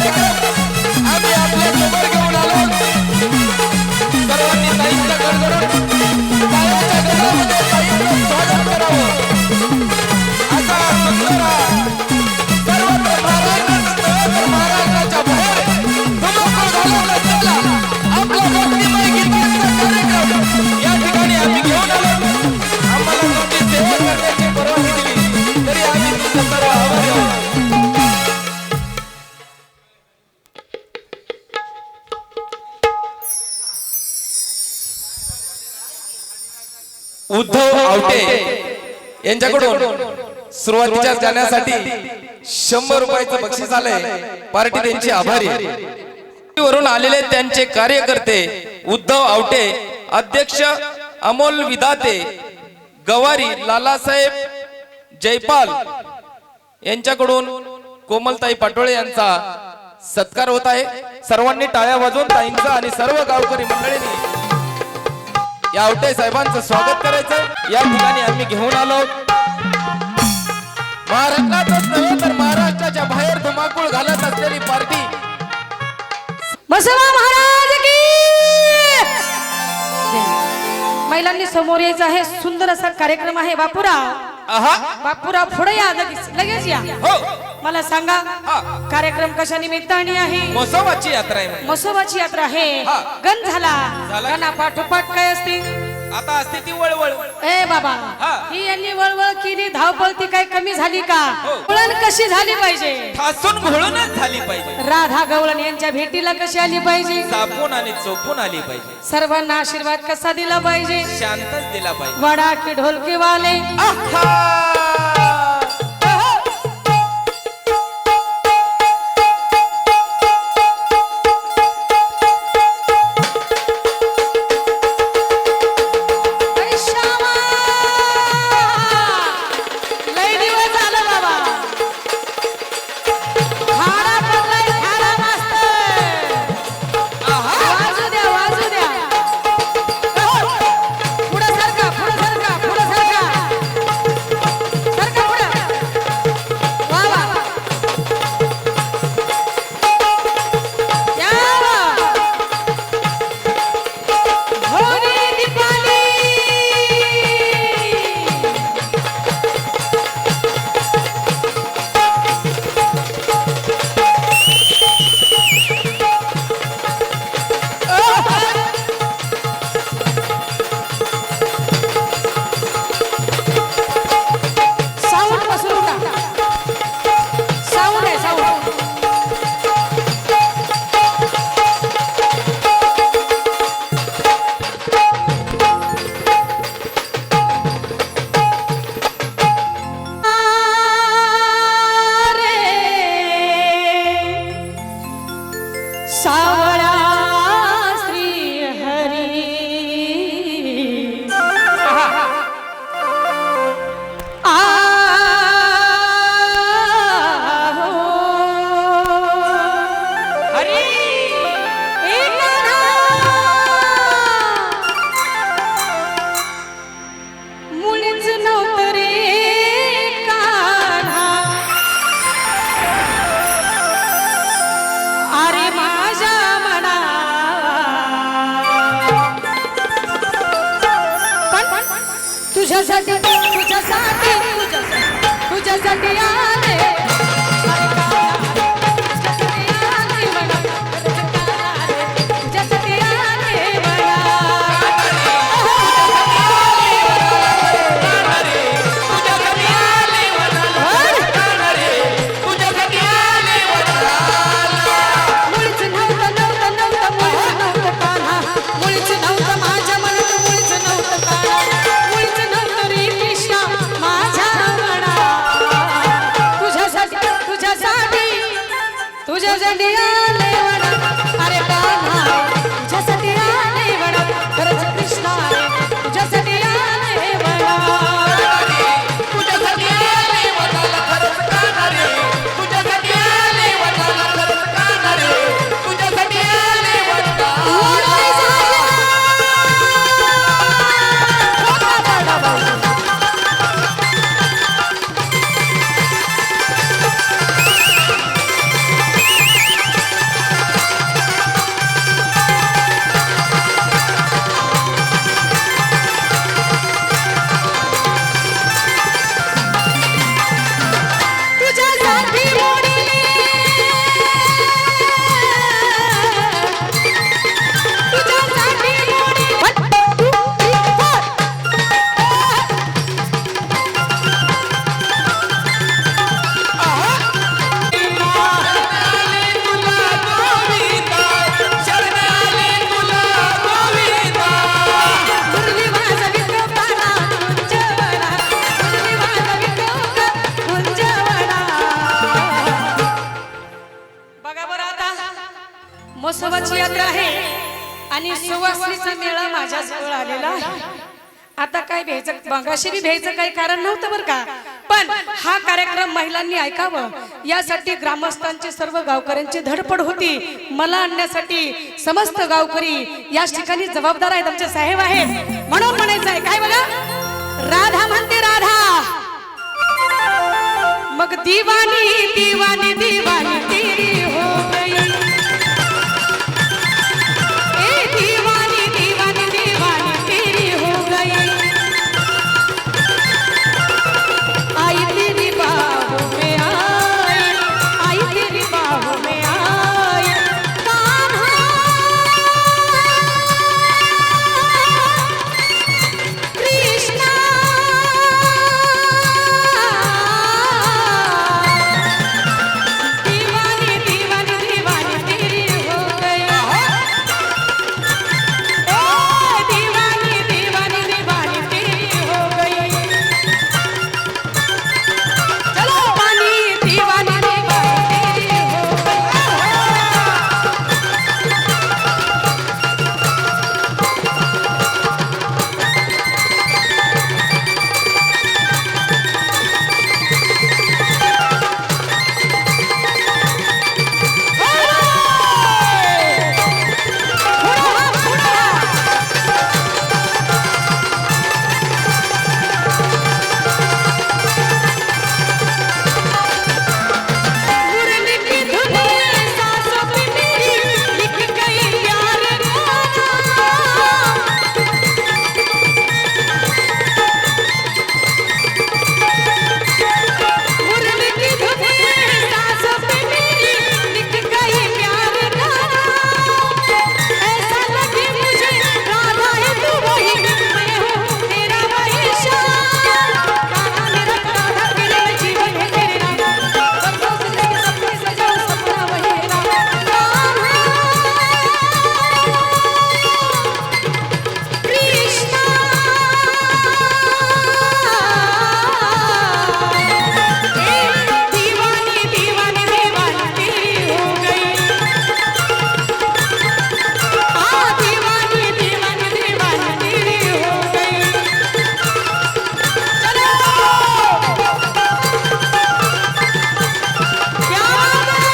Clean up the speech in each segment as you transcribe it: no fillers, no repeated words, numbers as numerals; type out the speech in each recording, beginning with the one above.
कार्यक्रम आम्ही आपल्या समोर घेऊन आलो। सर्वांनी ताईंचा गडगडून टाळ्यांच्या गजरामध्ये ताईंचं स्वागत करावं असा सुंदर सर्वत्र महाराष्ट्राच्या बाहेर धुमाकूळ घालून असलेला आपला भक्तिमय गीतांचा कार्यक्रम या ठिकाणी आम्ही घेऊन आलो। आम्हाला तुमची सेवा करण्याची परवानगी दिली तरी आम्ही तुमचे सर्व आभारी आहोत। उद्धव आवटे यांच्याकडून सुरुवातीच्या जाण्यासाठी 100 रुपयाचं बक्षीस आलंय। पार्टी त्यांची आभारी वरून आलेले त्यांचे कार्यकर्ते उद्धव आवटे, अध्यक्ष अमोल विधाते, गवारी लालासाहेब जयपाल यांच्याकडून कोमलताई पाटोळे यांचा सत्कार होत आहे। सर्वांनी टाळ्या वाजवून ताईंचा आणि सर्व गावकरी मंडळींनी या आवटे साहेबांचं स्वागत करायचं। या ठिकाणी आम्ही घेऊन आलो। महाराष्ट्रातच नव्हे तर महाराष्ट्राच्या बाहेर धुमाकूळ घालत असलेली पार्टी बसवा महाराज की। महिलांनी समोर यायचं आहे। सुंदर असा कार्यक्रम आहे। बापूराव पुढे या, लगेच या। हो, मला सांगा कार्यक्रम कशा निमित्ताने आहे? मसोबाची यात्रा आहे। मसोबाची यात्रा आहे। गण झाला गणा पाठोपाठ काय असते? आता असते ती वळवळ। ए बाबा, ही यांनी वळवळ केली, धावपळ ती काय कमी झाली का? वळण कशी झाली पाहिजे? ठासून घोळूनच झाली पाहिजे। राधा गवळण यांच्या भेटीला कशी आली पाहिजे? चापून आणि चोपून आली पाहिजे। सर्वांना आशीर्वाद कसा दिला पाहिजे? शांतच दिला पाहिजे। वडा की ढोलकी वाले तुझ्यासाठी तुझ्यासाठी तुझ्यासाठी आले मसोबाची यात्रा आहे आणि सुवासनीचा मेळा माझ्या जवळ आलेला आहे. आता काय भ्यायचं, मगाशी बी भ्यायचं काही कारण नव्हतं बरं का, पण हा कार्यक्रम महिलांनी ऐकावं यासाठी ग्रामस्थांचे सर्व गावकऱ्यांची धडपड होती. मला आणण्यासाठी समस्त गावकरी या ठिकाणी जबाबदार आहेत, आमचे साहेब आहेत. म्हणून म्हणायचं आहे काय बघा, राधा म्हणते राधा, मग दीवानी दीवानी दीवानी तेरी हो गई, ए दीवानी दीवानी दीवानी तेरी हो गई, आई तेरी बाहों में आई तेरी बाहों में आई, कान्हा कृष्णा दीवानी दीवानी दीवानी तेरी हो गई, ओ दीवानी दीवानी दीवानी तेरी हो गई, चलो पानी दीवानी दीवानी तेरी हो गई. मुरली की धुन सांसों पे मेरी लिख गई प्यार गाना, मुरली की धुन सांसों पे मेरी लिख गई प्यार गाना, ऐसा लगे मुझे राधा है तू वही, मैं हूँ तेरा वही शान, गाना मेरा राधा के लिए जीवन है तेरे नाम, बरसों से लेके सपने सजाऊं सपना वही है नाम, कृष्णा दीवानी दीवानी दीवानी तेरी हो गई, हाँ दीवानी दीवानी दीवानी तेरी हो गई, चलो क्या बात है.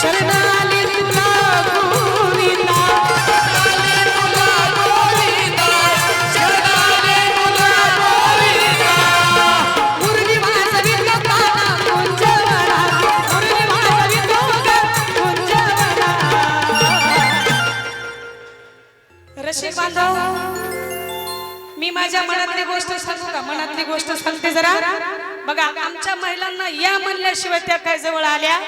शरणाले तुला गोविंदा, मुरली वाजवितो काना कुंजवना, मुरली वाजवितो कुंजवना. रसिक बांधव, मी माझ्या मनातली गोष्ट सांगू का? मनातली गोष्ट सांगते जरा बघा. आमच्या महिलांना या म्हणल्याशिवाय त्या काय जवळ आल्या,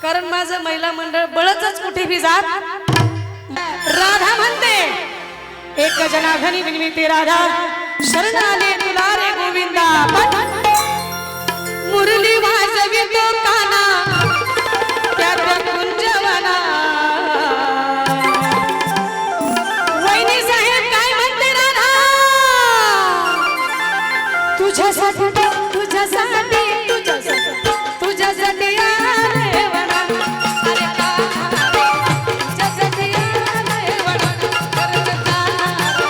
कारण माझं महिला मंडळ बळच कुठे भी जात राधा म्हणते, एक जनाघनी विनविते राधा, शरणाले तुला रे गोविंदा, मुरली वाजवितो काना त्यात कुंजवना. वहिनी साहेब काय म्हणते राधा, तुझ्यासाठी तुझ्यासाठी तुझ्यासाठी तुझ्यासाठी आले वना, अरे कान्हा रे, तुझ्यासाठी आले वना, करत कान्हा रे,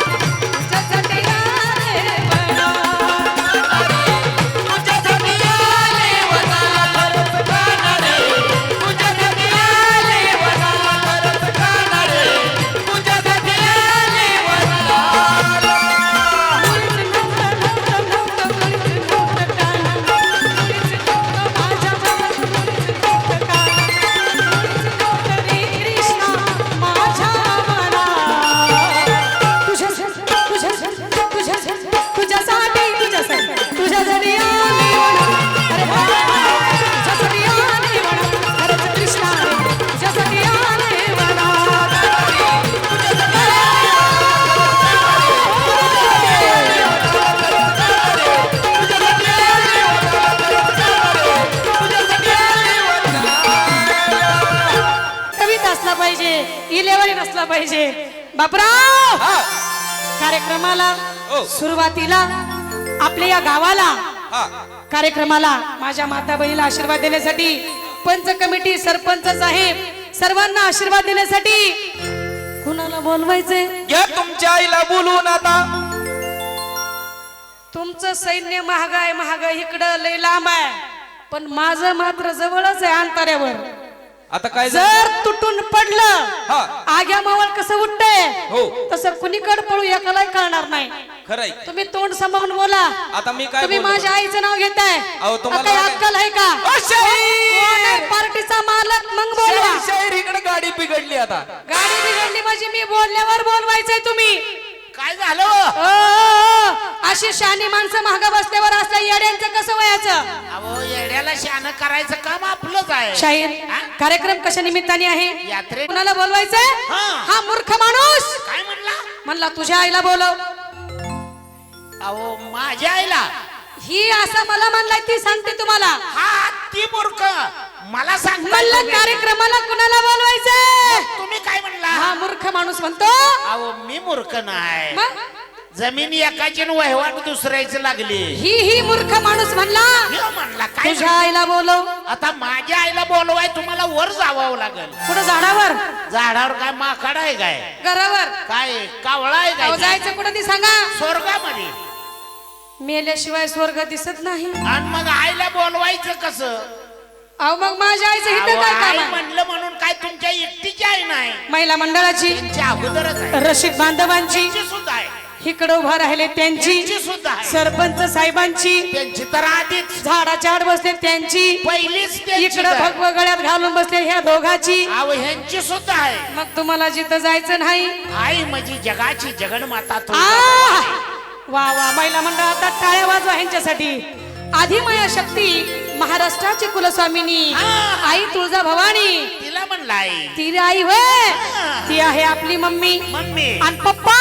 तुझ्यासाठी आले वना, तुझ्यासाठी आले वना, करत कान्हा रे, तुझ्यासाठी आले वना, करत कान्हा रे, तुझ्यासाठी आले वना. बसला पाहिजे. बापराव, हा कार्यक्रमाला हो. सुरुवातीला आपल्या या गावाला हा कार्यक्रमाला माझ्या माता बहिणीला आशीर्वाद देण्यासाठी पंच कमिटी, सरपंच साहेब सर्वांना आशीर्वाद देण्यासाठी कुणाला बोलवायचंय? घ्या तुमच्या आईला बोलवून आता. तुमचं सैन्य महाग आहे, महाग इकडं लय लांब आहे, पण माझं मात्र जवळच आहे अंतऱ्यावर. आता काय जर तुटून पडलं हा आग्या मावळ कसं उठतंय हो तसं कुणीकडे पळू एकालाही कळणार नाही. खरंय. तुम्ही तोंड सांभाळून बोला. आता मी काय तुम्ही बोलू? माझ्या आईचं नाव घेताय, अहो, तुम्हाला काही काय- अक्कल आहे का? ओ, शाहीर! कोण आहे पार्टीचा मालक? मग बोलवा. शाहीर इकडे गाडी बिघडली आता. गाडी बिघडली म्हणजे मी बोलल्यावर बोलवायचंय तुम्ही. काय झालं? अशी शानी माणसं महाग बसल्यावर असल्या येड्यांचं कसं वयाचं? अहो येड्याला शान करायचं काम आपलंच आहे. शाहीर, कार्यक्रम कशा निमित्ताने आहे? यात्रे. कुणाला बोलवायचंय? हा. हा मूर्ख माणूस काय म्हणला? म्हणला तुझ्या आईला बोलव. अहो माझ्या आईला. ही असं मला म्हणलाय, ती सांगते तुम्हाला. हा ती मूर्ख मला सांग. म्हणलं कार्यक्रमाला कुणाला बोलवायचंय? तुम्ही काय म्हणला? हा मूर्ख माणूस म्हणतो. अहो मी मूर्ख नाही. मग जमीन एकाची न वहिवाट दुसऱ्याची लागली. ही मूर्ख माणूस म्हणला ह्यो म्हणला काय तुझ्या म्हणला? आईला बोलव. आता माझ्या आईला बोलवाय तुम्हाला वर जावं लागेल. कुठं झाडावर? झाडावर काय माकड आहे काय? घरावर? काय कावळा आहे अहो, काय? जायचं कुठं ती सांगा. स्वर्गामध्ये. मेल्याशिवाय स्वर्ग दिसत नाही. आणि मग आईला बोलवायचं कसं? अहो मग माझ्या आईचं इथं अहो, काय आई काम आहे? म्हणलं म्हणून काय तुमच्या एकटीची आई नाही. महिला मंडळाची, त्यांच्या अगोदरच आहे. रसिक बांधवांची, त्यांची सुद्धा आहे. इकडे उभा राहिले त्यांची, त्यांची सुद्धा आहे. सरपंच साहेबांची, त्यांची तर आधीच झाडाच्या आड बसले त्यांची, पहिलीच त्यांची इकडे आहे. भगव गळ्यात घालून बसले ह्या दोघाची. अहो ह्यांची सुद्धा आहे. मग तुम्हाला जिथं जायचं नाही. आई म्हणजे जगाची जगन्माता तू. आ! वा वा, महिला मंडळात टाळ्या वाजवा ह्यांच्यासाठी. आदिमाया शक्ती, महाराष्ट्राची कुलस्वामिनी आई तुळजा भवानी. तिला म्हणलं आई. ती आई होय, ती आहे आपली मम्मी. मम्मी आणि पप्पा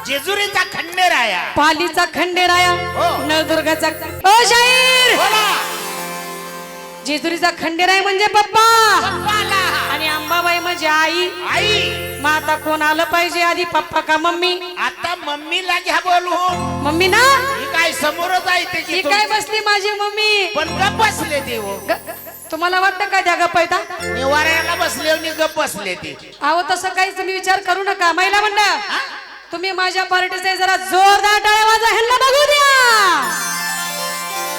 जेजुरीचा खंडेराया. पालीचा खंडेराया, हो. नळदुर्गाचा. ओ शाहीर, बोला. जेजुरीचा खंडेराय म्हणजे पप्पा पप्पाला. आणि अंबाबाई म्हणजे आई. आई. मग आता कोण आलं पाहिजे आधी, पप्पा का मम्मी? आता मम्मीला घ्या बोलून. मम्मी ना. ही काय समोरच आहे ही त्याची. काय बसली माझी मम्मी? पण गप बसले ते हो. तुम्हाला वाटतं का त्या गप्पा येतात? निवाऱ्याला बसले आणि गप बसले ते. अहो तसं काही तुम्ही विचार करू नका. महिला मंडळ, तुम्ही माझ्या पार्टीचे जरा जोरदार टाळ्या वाजवा, ह्यांना बघू द्या.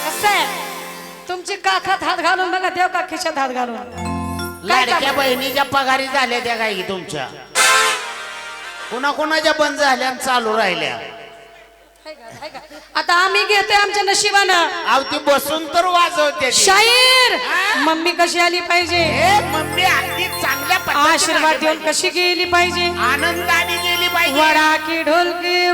कसं आहे, तुमची काखात हात घालून बघा, देव का खिशात हात घालून. काय लाडक्या काम? बहिणीच्या पगारी झाल्या त्या काही तुमच्या. कुणाकुणाच्या बंद झाल्या आणि चालू राहिल्या. आता आम्ही घेतोय आमच्या नशिबानं. अहो ती बसून तर वाजवते ती. शाहीर, मम्मी कशी आली पाहिजे? ए, मम्मी अगदी चांगल्या पद्धतीने आशीर्वाद आली देऊन पाहिजे. कशी गेली पाहिजे? आनंदाने गेली पाहिजे. वडा की ढोलकी